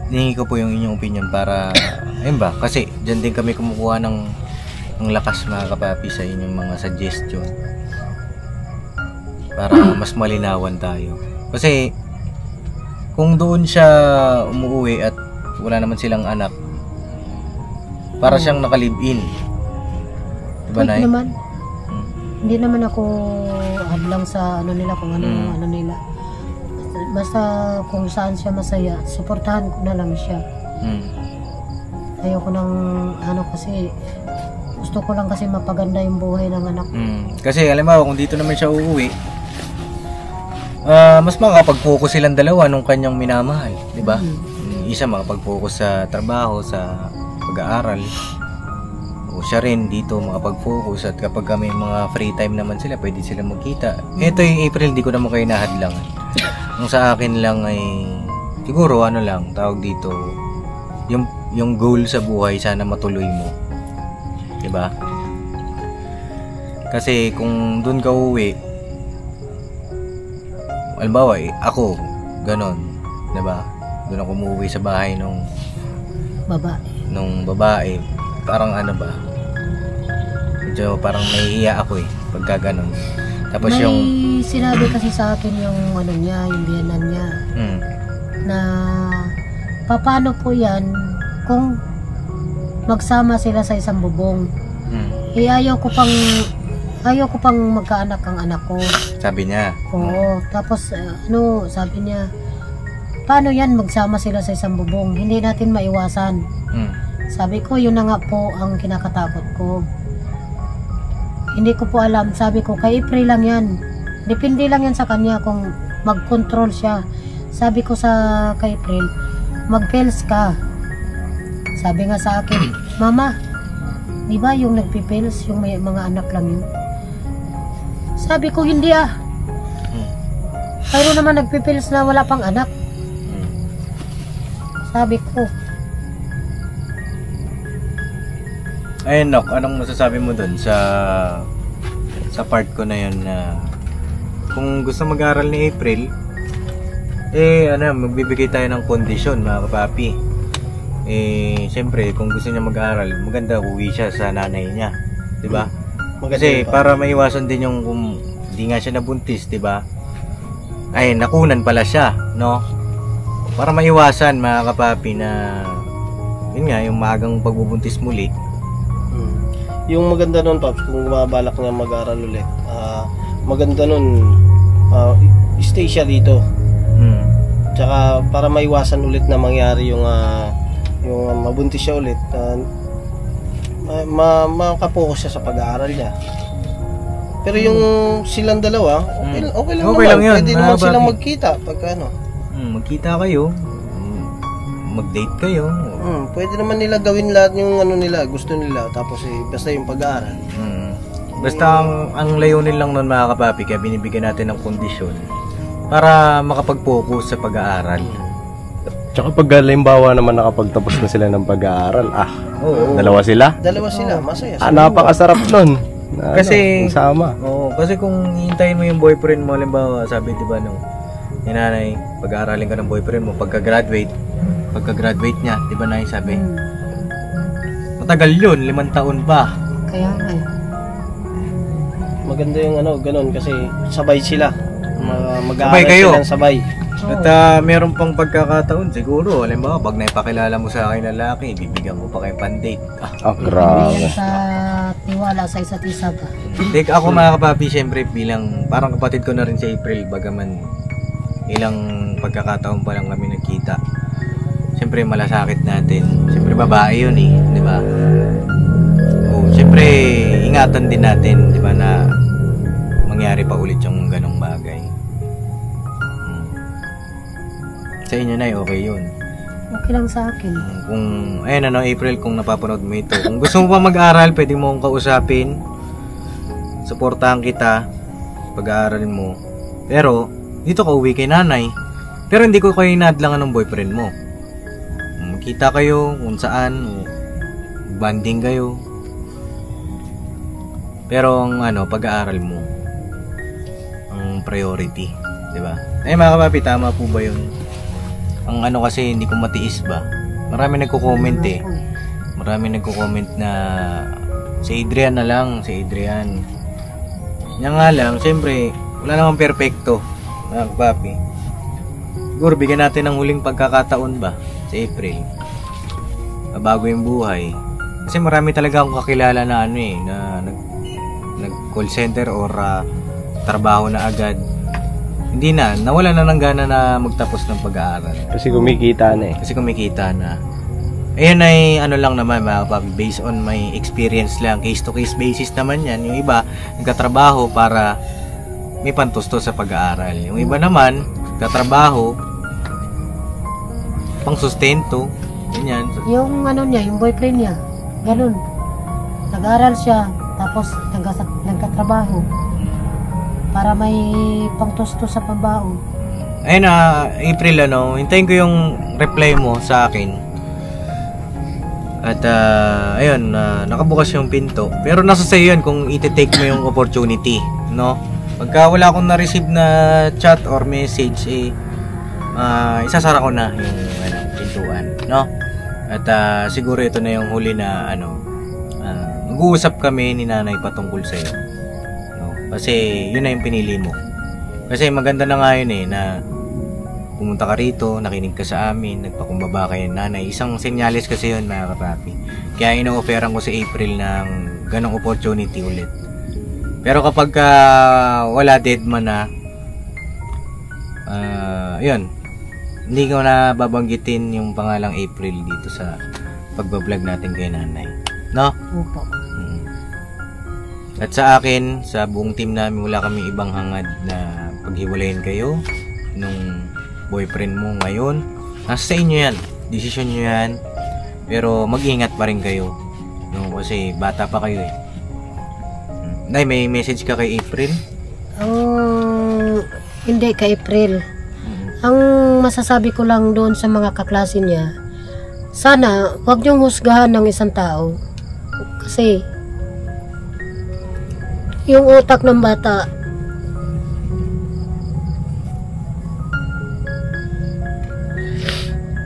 hiningi ko po yung inyong opinion para, ayun ba, kasi dyan din kami kumukuha ng lakas mga kapapi sa inyong mga suggestion para mas malinawan tayo. Kasi kung doon siya umuwi at wala naman silang anak, para siyang naka-live-in, diba Nay? Naman, hindi naman ako hadlang sa ano nila, kung ano nila. Basta kung saan siya masaya, suportahan ko na lang siya. Ayoko nang ano, kasi gusto ko lang kasi mapaganda yung buhay ng anak ko. Kasi alam mo, kung dito naman siya uuwi, mas makakapag-focus silang dalawa nung kanyang minamahal, di ba? Isa makapag-focus sa trabaho, sa pag-aaral. O siya rin dito makapag-focus, at kapag may mga free time naman sila, pwede sila magkita. Ito yung April, di ko naman kayo nahadlang. Ang sa akin lang ay siguro ano lang, tawag dito, yung goal sa buhay sana matuloy mo. 'Di ba? Kasi kung doon ka uwi, halimbawa ako, ganon, 'di ba? Doon ako umuwi sa bahay nung babae. Parang ano ba? Medyo parang nahihiya ako eh pagka ganon. Tapos may yung sinabi kasi sa akin yung ano niya, yung biyanan niya, na paano po yan kung magsama sila sa isang bubong. Ayaw ko pang magkaanak ang anak ko. Sabi niya. Oo. Tapos sabi niya, paano yan magsama sila sa isang bubong? Hindi natin maiwasan. Sabi ko, yun na nga po ang kinakatakot ko. Hindi ko po alam. Sabi ko, kay April lang yan. Depende lang yan sa kanya kung mag-control siya. Sabi ko kay April, mag-pills ka. Sabi nga sa akin, Mama, di ba yung nagpipills, yung may mga anak lang yun? Sabi ko, hindi ah. Pero naman nagpipills na wala pang anak. Sabi ko. Ayun, Nok, anong masasabi mo dun sa part ko na yun na kung gusto mag-aral ni April, magbibigay tayo ng kondisyon mga kapapi. Siyempre, kung gusto niya mag-aral, maganda uwi siya sa nanay niya, di ba? Kasi para maiwasan din yung kung di nga siya nabuntis, di ba? Ay, nakunan pala siya, no? Para maiwasan mga kapapi na yun nga, yung maagang pagbubuntis muli. Yung maganda nun, Paps, kung mabalak niya mag-aral ulit, maganda nun, stay siya dito. Tsaka para maiwasan ulit na mangyari yung mabuntis siya ulit, makapokus siya sa pag-aaral niya. Pero yung silang dalawa, okay lang yun. Pwede naman silang magkita pagka magkita kayo, mag-date kayo. Pwede naman nila gawin lahat yung nila, gusto nila, tapos basta yung pag-aaral. Basta ang layunin lang nun mga kapapi, kaya binibigyan natin ng kondisyon para makapag-focus sa pag-aaral. Tsaka pag halimbawa naman nakapagtapos na sila ng pag-aaral, Oo. dalawa sila. Dalawa sila, masaya. Napakasarap nun. Kasi- sama. Oo, kasi kung hintayin mo yung boyfriend mo, halimbawa, sabi di ba nung ni nanay, pag-aaralin ka ng boyfriend mo, pagka-graduate niya, di ba nay, sabi, matagal yun, 5 taon pa. Kaya nga eh. Maganda yung ganun kasi sabay sila. Mag-aaral Sabay kayo. silang sabay. At meron pang pagkakataon, siguro, halimbawa, pag naipakilala mo sa akin lalaki, bibigyan ko pa kayong pan-date. Grabe. Yan sa tiwala sa isa't isa ba. Ako mga kapapi, syempre bilang parang kapatid ko na rin si April, bagaman ilang pagkakataon pa lang kami nagkita. Syempre malasakit natin. Syempre babae yun eh, di ba? Syempre ingatan din natin, di ba, na mangyari pa ulit yung ganong bagay. Sa inyo na okay yun. Okay lang sa akin. Kung, ayun April, kung napapanood mo ito, kung gusto mo pa mag-aral, pwede mo akong kausapin. Suportahan kita, pag-aaralin mo. Pero, dito ka uwi kay nanay. Pero hindi ko kayo inadlangan ng boyfriend mo. Magkita kayo kung saan, banding kayo. Pero ang pag-aaral mo, ang priority, di ba? Mga kapapi, tama po ba yun? Ang kasi hindi ko matiis ba? Marami nagko-comment eh. Marami nagko-comment na si Adrian na lang, si Adrian. Yan nga lang, siyempre, wala namang perfecto, mga kapapi. Siguro, bigyan natin ng huling pagkakataon ba, si April. Bago yung buhay. Kasi marami talaga akong kakilala na na nag-call center or trabaho na agad. Hindi na, nawala na ng gana na magtapos ng pag-aaral. Kasi kumikita na eh. Ayun ay lang naman mga kapapi, based on my experience lang, case to case basis naman yan. Yung iba, nagkatrabaho para may pantusto sa pag-aaral. Yung iba naman, nagkatrabaho pang sustento, ganyan. Yung yung boyfriend niya, ganun. Nag-aral siya, tapos nagkatrabaho. Para may pangtusto sa pambaon. Ayun April, hintayin ko yung reply mo sa akin. At ayun, nakabukas yung pinto. Pero nasa sa'yo yun kung iti-take mo yung opportunity, no? Pagka wala akong na-receive na chat or message, isasara ko na yung pintuan, no? At siguro ito na yung huli na mag-uusap kami ni nanay patungkol sa'yo. Kasi yun na yung pinili mo. Kasi maganda na nga yun na pumunta ka rito, nakinig ka sa amin, nagpakumbaba kayo nanay. Isang senyales kasi yun mga kapapi. Kaya ino-offeran ko si April ng ganong opportunity ulit. Pero kapag wala dead man na, yun, hindi ko na babanggitin yung pangalang April dito sa pagbablog natin kay nanay. No? Opo. At sa akin, sa buong team namin, wala kami ibang hangad na paghiwalayin kayo nung boyfriend mo ngayon. Nasa sa inyo yan. Desisyon nyo yan. Pero mag-ingat pa rin kayo. No? Kasi bata pa kayo eh. Nay, may message ka kay April? Hindi kay April. Ang masasabi ko lang doon sa mga kaklase niya, sana wag niyong husgahan ng isang tao. Kasi yung utak ng bata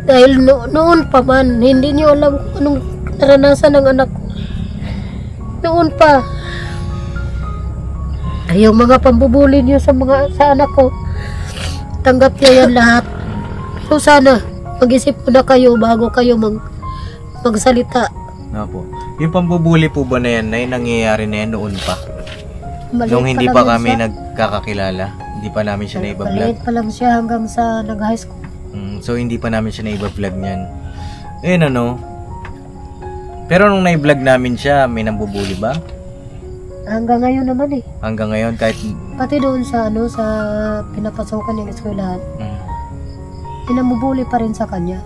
dahil noon pa man hindi niyo alam kung anong naranasan ng anak ko noon pa ay yung mga pambubuli niyo sa anak ko, tanggap niya yan lahat. So sana mag-isip muna kayo bago kayo magsalita. Opo. Yung pambubuli po ba na yan na nangyayari na yan noon pa? Maliit Nung hindi pa pa lang kami siya. nagkakakilala, hindi pa namin siya naiba-vlog. Maliit pa lang siya hanggang sa nag-high school. So hindi pa namin siya naiba-vlog niyan. Pero nung nai-vlog namin siya, may nambubuli ba? Hanggang ngayon naman eh. Hanggang ngayon kahit Pati doon sa sa pinapasokan ng eskwelahan, pinambubuli pa rin sa kanya.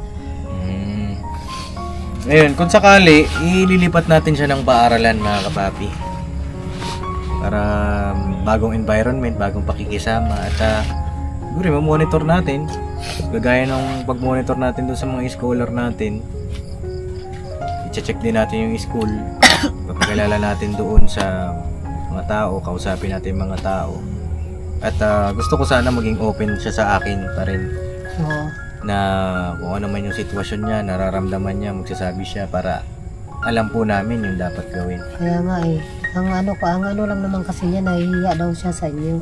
Ngayon, kung sakali, ililipat natin siya ng paaralan mga kapapi. Para bagong environment, bagong pakikisama at siguro monitor natin. Gagaya ng pag-monitor natin doon sa mga scholar natin. I-check din natin yung school. Papakilala natin doon sa mga tao, kausapin natin yung mga tao. At gusto ko sana maging open siya sa akin pa rin. Oo. Na kung ano man yung sitwasyon niya, nararamdaman niya, magsasabi siya para alam po namin yung dapat gawin. Kaya nga eh, ang ano lang naman kasi niya, nahihiya daw siya sa inyo.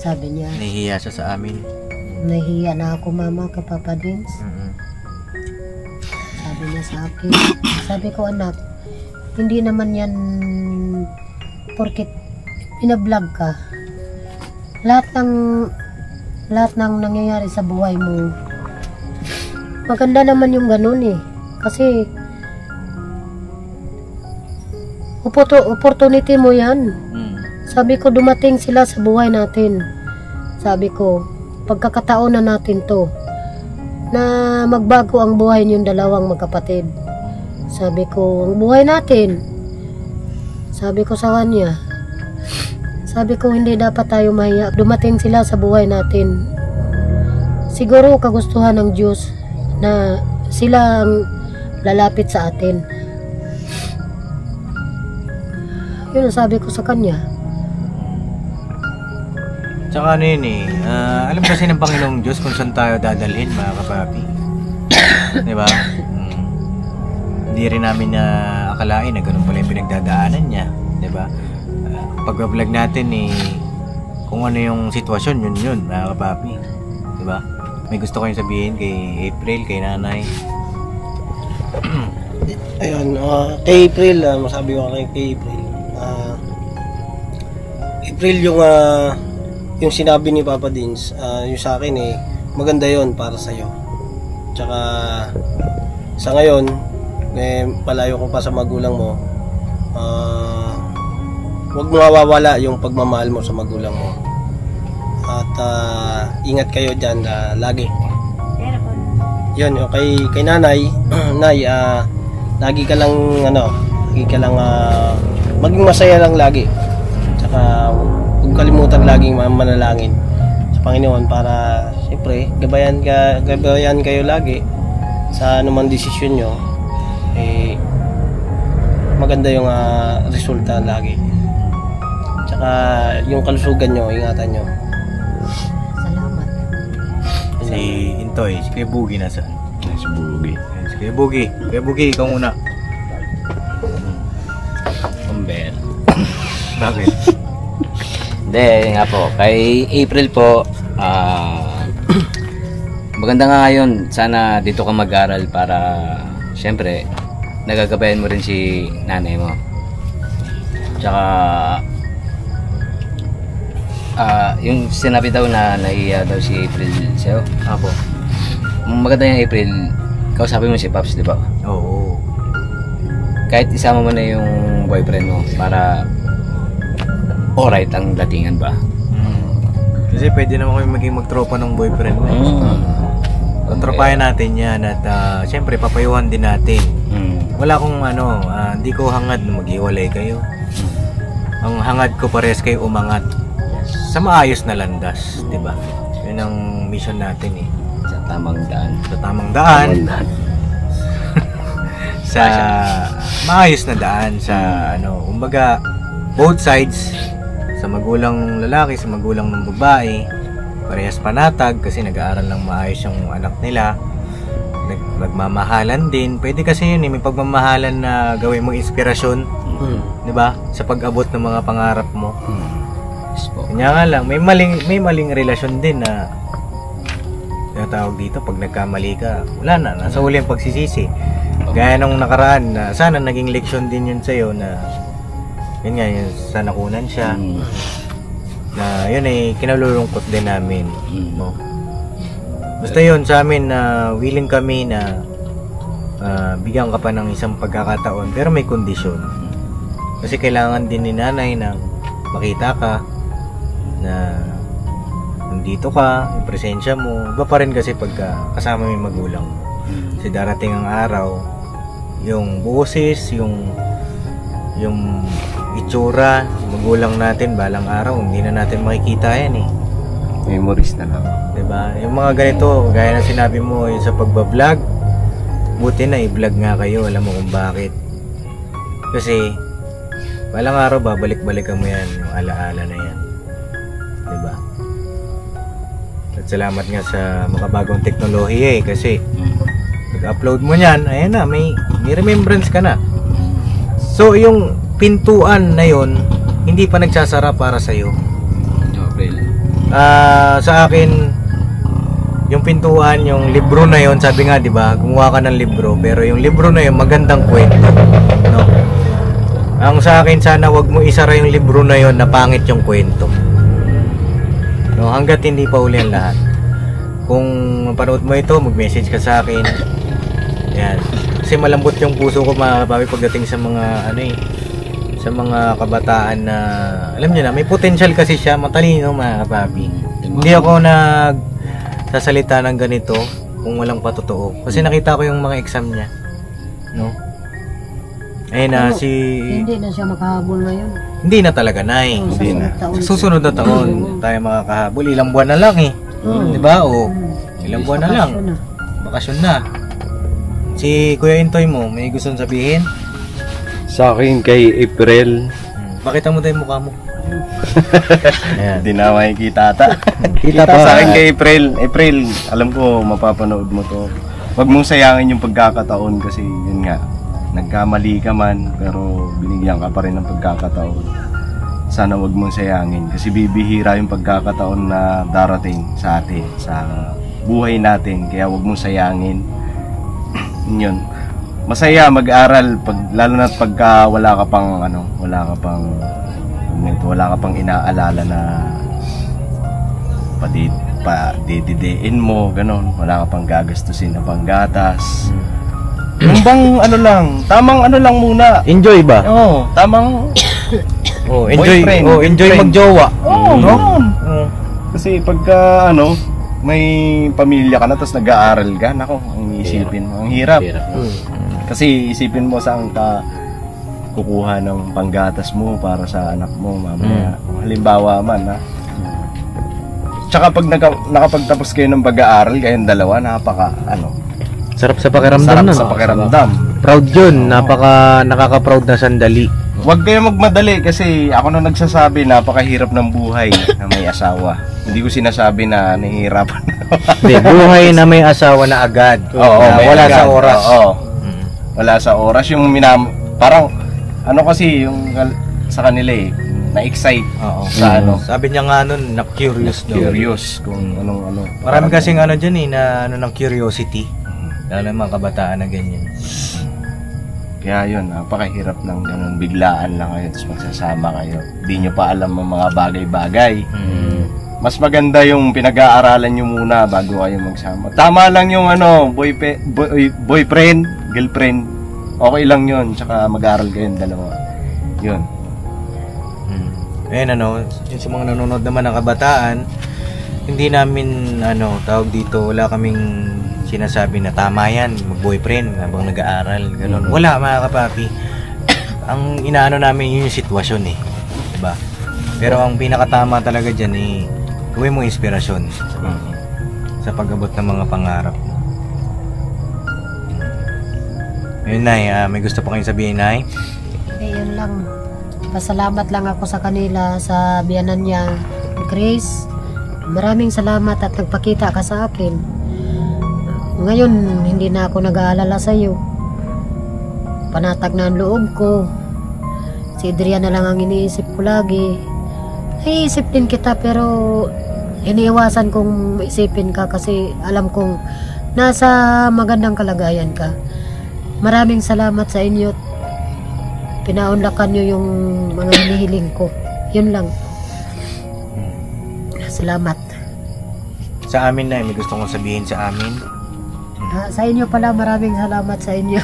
Sabi niya, Nahihiya siya sa amin. nahihiya na ako mama kay Papa Dins. Mm-mm. Sabi niya sa akin. Sabi ko, anak, hindi naman yan porkit pinablog ka. Lahat ng nangyayari sa buhay mo, maganda naman yung ganun eh. Kasi opportunity mo yan. Mm. Sabi ko, dumating sila sa buhay natin. Sabi ko, pagkakataon na natin to na magbago ang buhay niyong dalawang magkapatid. Sabi ko, ang buhay natin. Sabi ko sa kanya, sabi ko, hindi dapat tayo mahiya. Dumating sila sa buhay natin. Siguro kagustuhan ng Diyos na sila ang lalapit sa atin. Yun ang sabi ko sa kanya. Tsaka ano yun eh, alam kasi ng Panginoong Diyos kung saan tayo dadalhin, mga kapapi. Diba? Hindi rin namin na akalain na ganun pala yung pinagdadaanan niya. Diba? Pag-vlog natin eh, kung ano yung sitwasyon, yun, mga kapapi. Diba? May gusto kayong sabihin kay April, kay nanay. Ayun, kay April, masabi ko kay April. April, yung sinabi ni Papa Dins, yung sa akin eh, maganda yon para sa'yo. Tsaka, sa ngayon, palayo ko pa sa magulang mo, huwag mo mawawala yung pagmamahal mo sa magulang mo. At ingat kayo dyan lagi. Yun, kay nanay, nay, lagi ka lang maging masaya lang lagi. Tsaka huwag kalimutan laging manalangin sa Panginoon para siyempre gabayan kayo lagi sa anumang desisyon nyo. Maganda yung resulta lagi. Tsaka yung kalusugan nyo, ingatan nyo. Salamat. Si Intoy, si Kuya Bugi nasa? Si Bugi. Si Kuya Bugi. Kuya Bugi, ikaw muna. Kumber. Bakit? Hindi, nga po. Kay April po, maganda nga ngayon. Sana dito ka mag-aral para, syempre, nagagabayan mo rin si nanay mo. Tsaka, yung sinabi daw na nahiya daw si April sa'yo. Apo. Maganda yung April, kausapin mo si Paps, di ba? Oo. Kahit isama mo na yung boyfriend mo para alright ang datingan ba? Kasi pwede naman kami maging magtropa ng boyfriend mo. Tropahin natin yan at syempre papayuhan din natin. Wala akong hindi ko hangad na maghiwalay kayo. Ang hangad ko pares kayo umangat sa maayos na landas, di ba? Yun ang mission natin eh. Sa tamang daan. Sa tamang daan. Sa maayos na daan sa kumbaga both sides, sa magulang lalaki, sa magulang ng babae, parehas panatag kasi nag-aaral ng maayos yung anak nila. Nagmamahalan din. Pwede kasi yun may pagmamahalan na gawin mo inspirasyon, 'di ba? Sa pag-abot ng mga pangarap mo. Kanya nga lang, may maling relasyon din na tawag dito pag nagkamali ka, wala na, nasa huli ang pagsisisi. Gaya nung nakaraan na sana naging leksyon din yun sa'yo na yun nga, yun, sa nakunan siya na yun ay kinalulungkot din namin, no? Basta yun sa amin na willing kami na bigyan ka pa ng isang pagkakataon pero may kondisyon kasi kailangan din ni nanay na makita ka na nandito ka, yung presensya mo iba pa rin kasi pagka kasama mo yung magulang mo. Kasi darating ang araw yung boses, yung itsura, magulang natin balang araw hindi na natin makikita yan eh. Memories na lang. Diba? Yung mga ganito, gaya na sinabi mo, yung sa pagbablog, buti na i-vlog nga kayo, alam mo kung bakit. Kasi, balang araw, babalik-balikan mo yan, yung alaala na yan. Diba? At salamat nga sa makabagong teknolohiya kasi, pag-upload mo yan, ayan na, may remembrance ka na. So, yung pintuan na yon hindi pa nagsasara para sa'yo. Sa akin, yung pintuan, yung libro na yon, sabi nga 'di ba, gumawa ka ng libro, pero yung libro na yon magandang kwento, no? Ang sa akin, sana wag mo isara yung libro na yon na pangit yung kwento. No, hangga't hindi pa uli ang lahat. Kung mapanood mo ito, mag-message ka sa akin. Yan. Kasi malambot yung puso ko, mga kapapi, pagdating sa mga sa mga kabataan na alam niyo na, may potential kasi siya, matalino, mga kapapi. Hindi ako sasalita ng ganito kung walang patotoo. Kasi nakita ko yung mga exam niya. No? Ayun na, Hindi na siya makahabol ngayon. Hindi na talaga, Nay. Hindi na. Sa susunod na taon, tayo makakahabol. Ilang buwan na lang eh. Di ba? O, ilang buwan na lang. Bakasyon na. Si Kuya Intoy mo, may gustong sabihin? Sa akin kay April, Pakita mo tayo yung mukha mo. Ayan. hindi na makikita ata. Kita Kita pa. sa akin kay April. April, alam ko mapapanood mo to. Huwag mong sayangin yung pagkakataon kasi yun nga, nagkamali ka man pero binigyan ka pa rin ng pagkakataon. Sana huwag mong sayangin kasi bibihira yung pagkakataon na darating sa atin, sa buhay natin. Kaya huwag mong sayangin. Yun. Masaya mag-aral lalo na pagka wala ka pang inaalala na padididein mo, ganon. Wala ka pang gagastusin na panggatas. Yung bang tamang lang muna. Enjoy ba? Oo, tamang Enjoy. boyfriend, Enjoy girlfriend. magjowa. Oo, no? ganon. Kasi pagka may pamilya ka na tapos nag-aaral ka, nako, ang iisipin mo, ang hirap. Kasi isipin mo saan ka kukuha ng panggatas mo para sa anak mo mamaya. Halimbawa man, ha. Tsaka pag nakapagtapos kayo ng pag-aaral, kayong dalawa, Sarap sa pakiramdam sarap nun. sa pakiramdam. Proud yun. Nakaka-proud na sandali. Huwag kayo magmadali kasi ako na nagsasabi, napakahirap ng buhay na may asawa. Hindi ko sinasabi na nahihirapan. Hindi, buhay na may asawa na agad. Na may wala agad. sa oras. Oo. Wala sa oras. Yung parang, kasi, yung sa kanila na-excite Oo. sa Sabi niya nga nun, na-curious daw. curious kung anong. Marami kasing dyan na ng curiosity. Lalo ng mga kabataan na ganyan. Kaya yun, napakahirap ng ganun. Biglaan lang kayo, tapos magsasama kayo. Hindi nyo pa alam ang mga bagay-bagay. Mas maganda yung pinag-aaralan nyo muna bago kayo magsama. Tama lang yung boyfriend, girlfriend. Okay lang yun. Tsaka mag-aaral kayong dalawa. Yun. Ayun yung sa mga nanonood naman ng kabataan, hindi namin tawag dito, wala kaming sinasabi na tama yan, mag-boyfriend habang nag-aaral, gano'n. Wala, mga kapapi. Ang inaano namin yun yung sitwasyon diba? Pero ang pinakatama talaga dyan gawin mo inspirasyon sa pag-abot ng mga pangarap mo. Ayun, Nay, may gusto pa kayong sabihin, Nay? Yun lang. Pasalamat lang ako sa kanila, sa biyanan niya, Grace. Maraming salamat at nagpakita ka sa akin. Ngayon, hindi na ako nag-aalala sa iyo. Panatag na ang loob ko. Si Adrian na lang ang iniisip ko lagi. Naiisip din kita pero iniiwasan kong isipin ka kasi alam kong nasa magandang kalagayan ka. Maraming salamat sa inyo. Pinaunlakan nyo yung mga hinihiling ko. Yun lang. Salamat. Sa amin, Nay, may gusto kong sabihin sa amin. Sa inyo pala, maraming salamat sa inyo.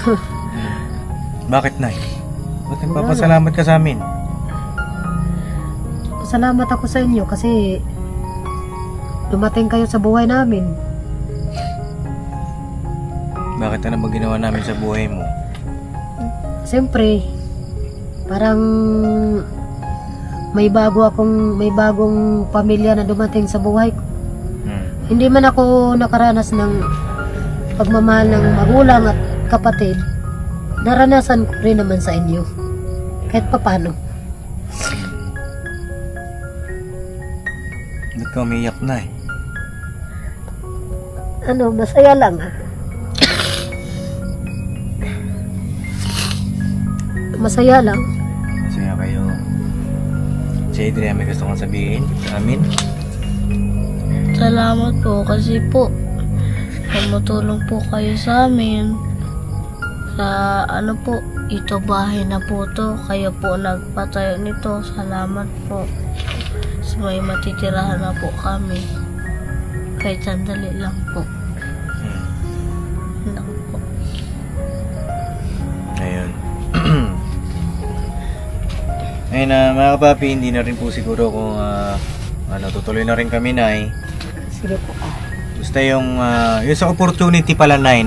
Bakit, Nay? Ba't nagpapasalamat ka sa amin? Salamat ako sa inyo kasi dumating kayo sa buhay namin. Bakit ano ba ginawa namin sa buhay mo? Siyempre, parang may bagong pamilya na dumating sa buhay ko. Hindi man ako nakaranas ng pagmamahal ng magulang at kapatid, naranasan ko rin naman sa inyo. Kahit papano. Ba't ka umiyak na eh? Masaya lang. Masaya lang. Masaya kayo. Si Adrian, may gusto kong sabihin sa amin? Salamat po kasi po tumutulong po kayo sa amin. Sa po, ito bahay na po to. Kayo po nagpatayo nito. Salamat po. So, may matitirahan na po kami. Kahit sandali lang po. Lang po. Ayun. Ayun na mga kapapi, hindi na rin po siguro kung tutuloy na rin kami na Sige po. Basta yung sa opportunity pala na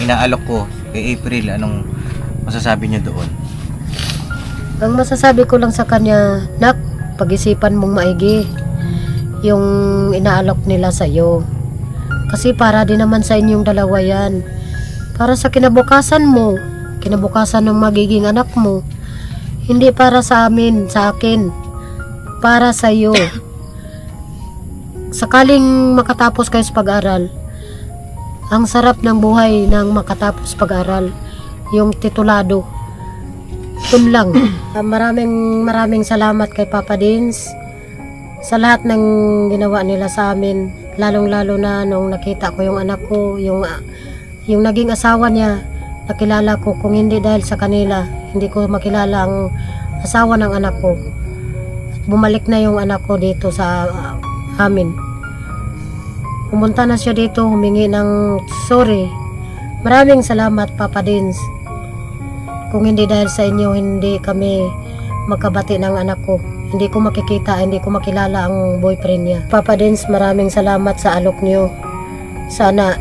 inaalok ko kay April, anong masasabi niyo doon? Ang masasabi ko lang sa kanya, nak, pag-isipan mong maigi yung inaalok nila sa'yo. Kasi para din naman sa inyong dalawa yan. Para sa kinabukasan mo, kinabukasan ng magiging anak mo. Hindi para sa amin, sa akin. Para sa iyo. Sakaling makatapos kayo sa pag-aral, ang sarap ng buhay ng makatapos pag-aral, yung titulado. Yun lang. Maraming salamat kay Papa Dins sa lahat ng ginawa nila sa amin, lalong-lalo na nung nakita ko yung anak ko, yung naging asawa niya. Nakilala ko, kung hindi dahil sa kanila, hindi ko makilala ang asawa ng anak ko. Bumalik na yung anak ko dito sa amin. Pumunta na siya dito, humingi ng sorry. Maraming salamat, Papa Dins. Kung hindi dahil sa inyo, hindi kami magkabati ng anak ko. Hindi ko makikita, hindi ko makilala ang boyfriend niya. Papa Dins, maraming salamat sa alok niyo. Sana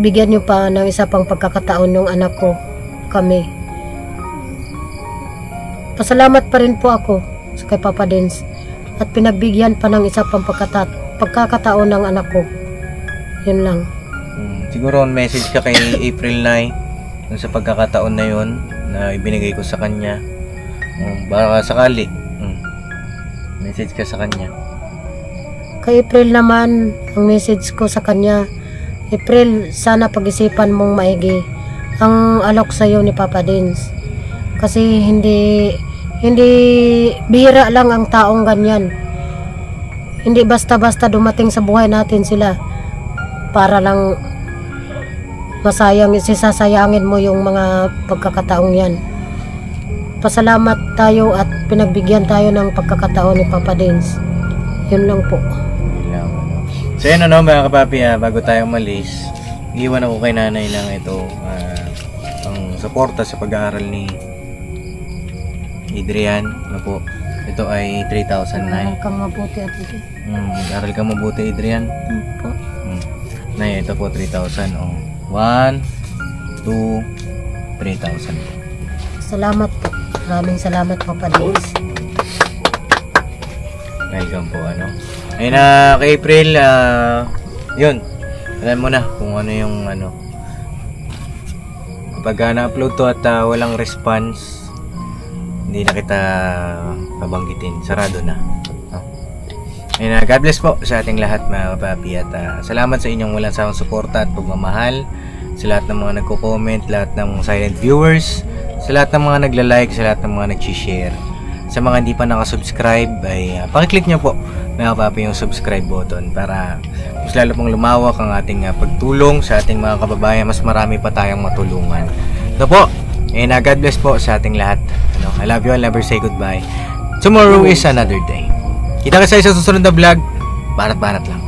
bigyan niyo pa ng isa pang pagkakataon ng anak ko, kami. Pasalamat pa rin po ako kay Papa Dins at pinagbigyan pa ng isa pang pagkakataon ng anak ko. Yun lang. Siguro message ka kay April Nay sa pagkakataon na yun na ibinigay ko sa kanya. Baka sakali message ka sa kanya. Kay April naman, ang message ko sa kanya, April, sana pag-isipan mong maigi ang alok sa'yo ni Papa Dins. Kasi hindi bihira lang ang taong ganyan. Hindi basta-basta dumating sa buhay natin sila para lang sasayangin mo yung mga pagkakataong yan. Pasalamat tayo at pinagbigyan tayo ng pagkakataon ni Papa Dins. Yun lang po. So yun mga kapapi, bago tayo umalis, iwan ako kay nanay ng ito ang suporta sa pag-aaral ni Adrian. Po, ito ay 3,000 na. Aral kang mabuti at ito. Aral kang mabuti, Adrian. Po. Nay, ito po 3,000. 1, 2, 3,000. Salamat po. Maraming salamat, Papa Dins. Welcome po, Ayun na, kay April, yun. Alam mo na kung ano yung kapag na-upload to at walang response, hindi na kita babanggitin. Sarado na. Ayun na, God bless po sa ating lahat mga papi. At salamat sa inyong walang sawang suporta at pagmamahal. Sa lahat ng mga nagko-comment, lahat ng silent viewers, sa lahat ng mga nagla-like, sa lahat ng mga nag-share. Sa mga hindi pa nakasubscribe ay pakiclick nyo po mga papi yung subscribe button para mas lalo pong lumawak ang ating pagtulong sa ating mga kababayan. Mas marami pa tayong matulungan. Ito po, God bless po sa ating lahat. I love you all, never say goodbye. Tomorrow is another day. Kita kasi sa susunod na vlog. Banat-banat lang.